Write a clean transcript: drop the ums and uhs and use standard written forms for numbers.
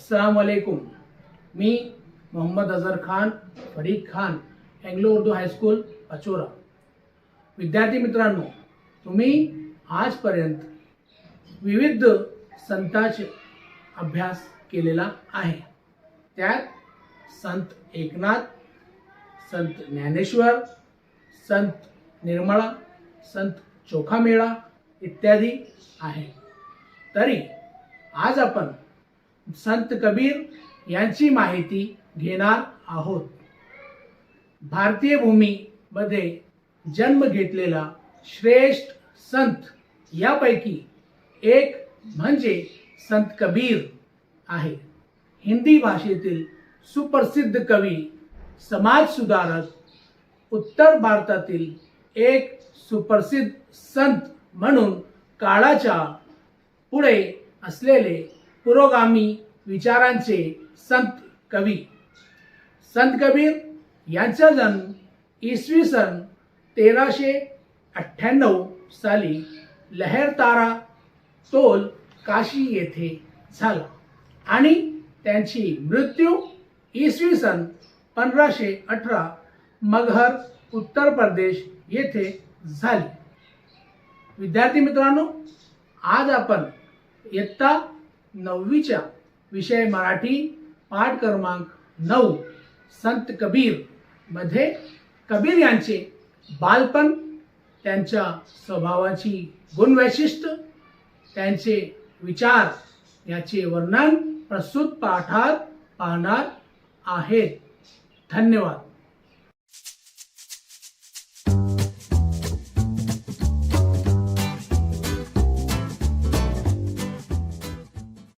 अस्सलाम वालेकुम। मी Mohammed Azhar Khan फरीक Khan, Anglo Urdu high school Pachora. विद्यार्थी मित्रांनो, तुम्ही आजपर्यंत विविध संतांचे अभ्यास केलेला आहे। त्यात संत एकनाथ, संत ज्ञानेश्वर, संत निर्मळा, संत चोखामेळा इत्यादी आहे। तरी आज आपण संत कबीर यांची माहिती घेणार आहोत। भारतीय भूमीमध्ये जन्म घेतलेला श्रेष्ठ संत यापैकी एक म्हणजे संत कबीर आहे। हिंदी भाषेतील सुप्रसिद्ध कवी, समाज सुधारक, उत्तर भारतातील एक सुप्रसिद्ध संत म्हणून काळाच्या पुढे असलेले पुरोगामी विचारांचे संत कवी। संत कबीर यांचा जन्म इसवी सन 1398 साली लहरतारा तोल काशी येथे झाला आणि त्यांची मृत्यू इसवी सन 1518 मगहर उत्तर प्रदेश येथे झाली। विद्यार्थी मित्रांनो, आज आपण इयत्ता 9वीच्या विषय मराठी पाठ क्रमांक 9 संत कबीर मध्ये कबीर यांचे बालपण, त्यांच्या स्वभावाची गुणवैशिष्ट्य, त्यांचे विचार याचे वर्णन प्रस्तुत पाठात पाहणार आहेत। धन्यवाद।